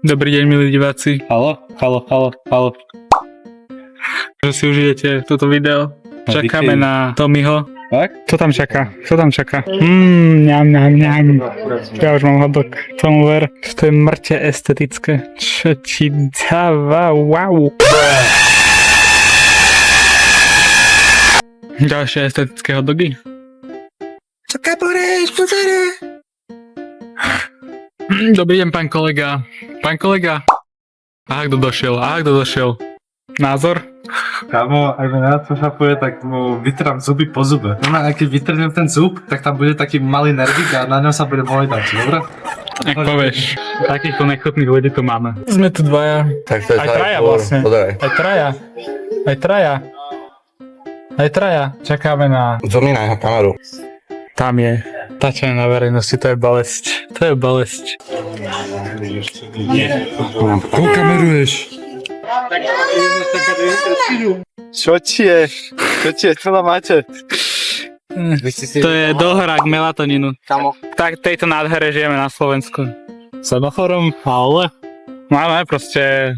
Dobrý deň, milí diváci. Halo. Že si užijete toto video. Čakáme na Tommyho. Tak? Kto tam čaká? Ňam. Ja už mám hodok. Tomu ver. To je mŕte estetické. Čo ti dáva? Wow. Ďalšie estetické hotdogy. Čaká, Boris, pozere. Dobrý deň, pán kolega. Kto došiel? Názor? Kámo, ak mi na to šapuje, tak mu vytrám zuby po zube. No a keď vytrnem ten zub, tak tam bude taký malý nervík a na ňom sa bude mojdať, dobre? Ak povieš. Takýchto nechutných ľudí tu máme. Sme tu dvaja. Tak to je Aj traja vlastne. Aj traja. Čakáme na... Zoomni na jeho kameru. Tam je. Tačenie na verejnosti, to je bolesť. Koho kameruješ? Čo ti je? Čo tam máte? To je dohra k melatoninu. Kamo. Tak tejto nádhere žijeme na Slovensku. Semaforom? Ale? Máme proste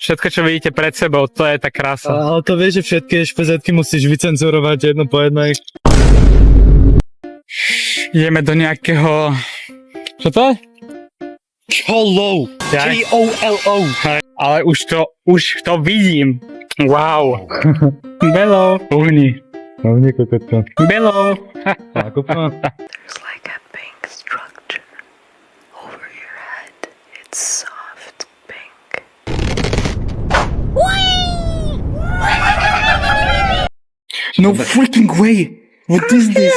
všetko, čo vidíte pred sebou, to je tá krása. Ale to vieš, že všetky špezetky musíš vycenzurovať jedno po jednej. Ideme do nejakého... Čo to je? Cholo! K-O-L-O! Ale už to vidím. Wow. Belo. Uhni. Hlavne kokotko. Belo. Ako pa? There's like a pink structure over your head. It's soft pink. No freaking way. What is this?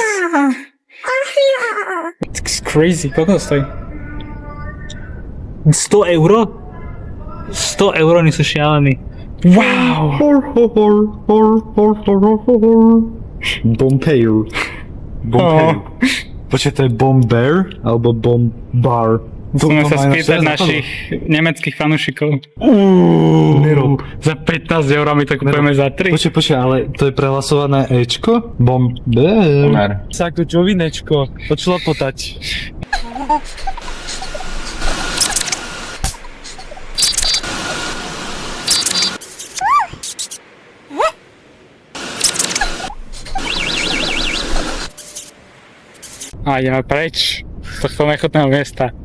It's crazy. Koľko to stojí? 100 €? 100 € oni sú šialení. Wow. Bombear. Počkaj, to je Bombear? Alebo Bombar? Musíme sa spýtať našich nemeckých fanúšikov. Nerob. Za 15 € my to kupujeme za 3. Počkaj, ale to je prehlasované Ečko? Bombear. Sa ako čovinečko. Počula potať. A ideme preč z tohto nechutného miesta.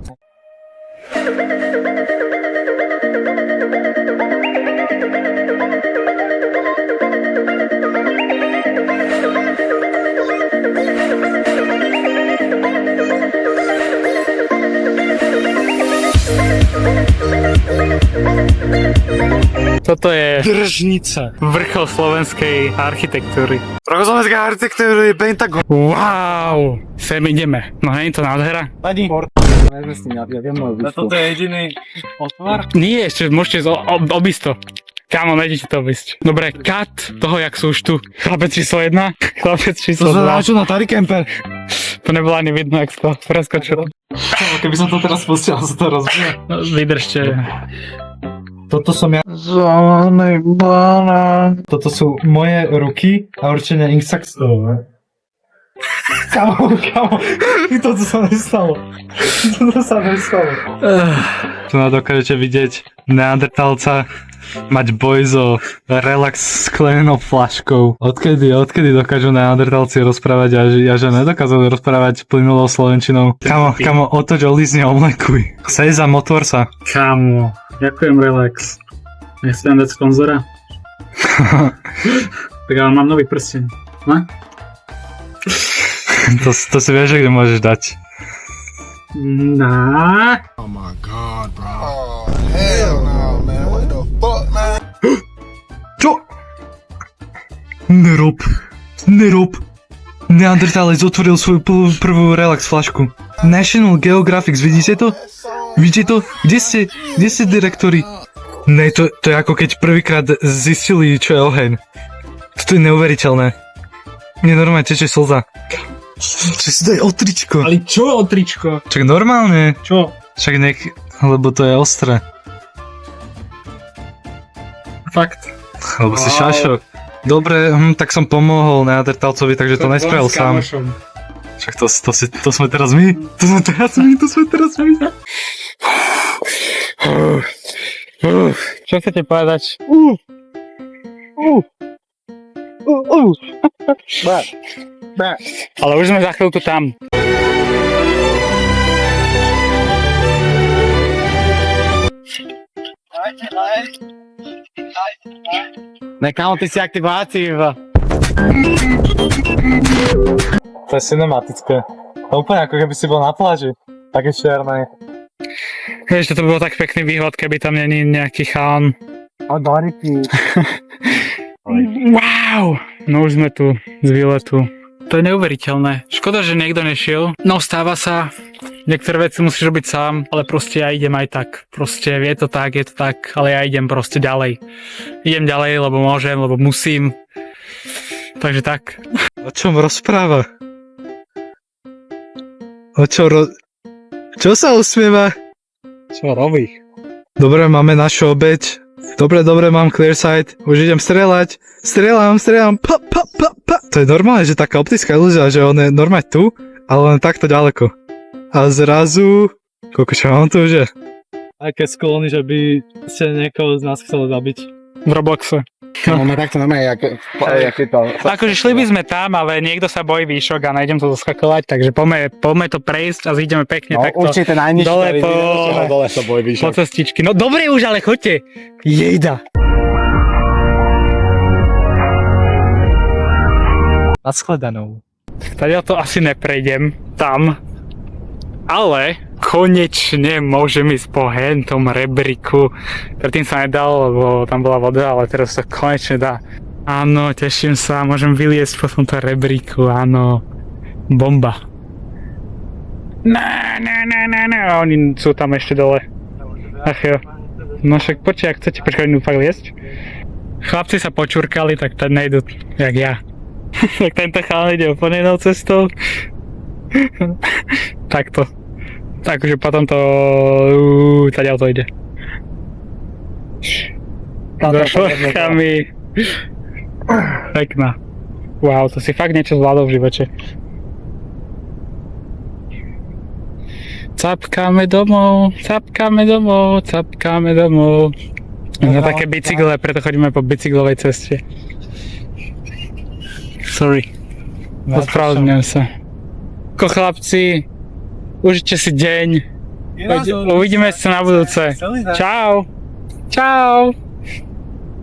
Toto je Držnica. vrchol slovenskej architektúry. Slovenská architektúra je Pentagon. Wow! Sem ideme. No nie je to nádhera? Pani. Toto je jediný otvar? Nie, ešte môžete obísť to. Kámo, nejdete to obísť. Dobre, cut toho, jak sú už tu. Chlapec číslo 1, chlapec číslo 2. Čo na Tari Camper? To nebolo ani vidno, jak to preskočilo. Keby som to teraz pustil, sa to rozbije. No, vydržte. Toto som ja. Zelený banán. Toto sú moje ruky a určite Instaxové. Kamo. Toto sa nestalo. Tu dokážete vidieť Neandertalca mať boj so relax sklenenou flaškou. Odkedy dokážu Neandertalci rozprávať a že nedokázali rozprávať plynulou slovenčinou. Kamo, otoč, olízne, omlekuj. Sejza, motor sa. Kámo, ďakujem, relax. Nechcem dať sponzora? Tak ale mám nový prsteň. No? To si vieš, kde môžeš dať. Na. Oh my god, bro. Oh, hell no, man. What the fuck, man? Čo? Nerob. Neandertalec otvoril svoju prvú relax flašku. National Geographic, vidíte to? Kde ste direktori? Ne, to je ako keď prvýkrát zistili, čo je oheň. To je neuveriteľné. Mne normálne teče slza. Čo si daj o tričko? Ale čo o tričko? Čak normálne. Čo? Však lebo to je ostré. Fakt. Lebo si šašok. Dobre, tak som pomohol Neandertalcovi, takže to nespravil sám. Však to sme teraz my. Čo chcete povedať? Ale už sme za chvíľku tam. Ne, kámo, ty si jak ty vojáci To je cinematické. To úplne ako keby si bol na pláži. Také čierne. Vieš, to by bol tak pekný výhľad, keby tam není nejaký chalan. A Dority. Wow! No už sme tu z výletu. To je neuveriteľné. Škoda, že niekto nešiel. No stáva sa. Niektoré veci musíš robiť sám, ale proste ja idem aj tak. Proste je to tak, ale ja idem proste ďalej. Idem ďalej, lebo môžem, lebo musím. Takže tak. O čom rozpráva? Čo sa usmieva? Čo robí? Dobre, máme našu obeť. Dobre, mám clear sight. Už idem strieľať. Strieľam. Pa. To je normálne, že taká optická ilúzia, že on je normálne tu, ale len takto ďaleko. A zrazu... Koľko čo mám tu už je? Aké sklony, že by ste niekoho z nás chceli zabiť? V Robloxe. Máme takto normálne, jak je to. Akože šli by sme tam, ale niekto sa bojí výšok a nejdem to doskakovať, takže poďme to prejsť a zídeme pekne takto. Určite najnižší. Dole Dole sa bojí po výšok. cestičky. No dobre už, ale choďte. Jejda. Naschledanou. Tady to asi neprejdem tam, ale konečne môžem ísť po hentom rebríku. Predtým sa nedal, lebo tam bola voda, ale teraz sa konečne dá. Áno, teším sa, môžem vyliesť po tomto rebríku, áno. Bomba. Oni sú tam ešte dole. Ach jo. No však počkaj, ak chcete, počkaj, idú fakt liesť. Chlapci sa počurkali, tak to nejdu, jak ja. Tak tento chalán ide úplne inou cestou. Takto. Takže potom to... Tadiaľ to ide. So šlachami. Pekná. Wow, to si fakt niečo zvládol v živote. Capkáme domov. Na také bicykle, preto chodíme po bicyklovej ceste. Sorry. Ospravedlňujem sa. Ako chlapci, užite si deň. Uvidíme sa na budúce. Čau.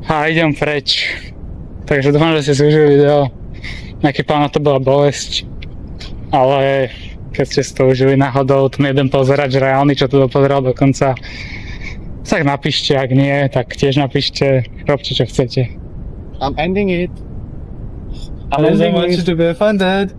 A idem preč. Takže dúfam, že ste si užili video. Nejaký plán na to bola bolesť. Ale keď ste si to užili náhodou, to nejeden pozerač reálny, čo to dopozeral do konca. Tak napíšte, ak nie, tak tiež napíšte. Robte, čo chcete. I'm ending it. I don't want you to be offended.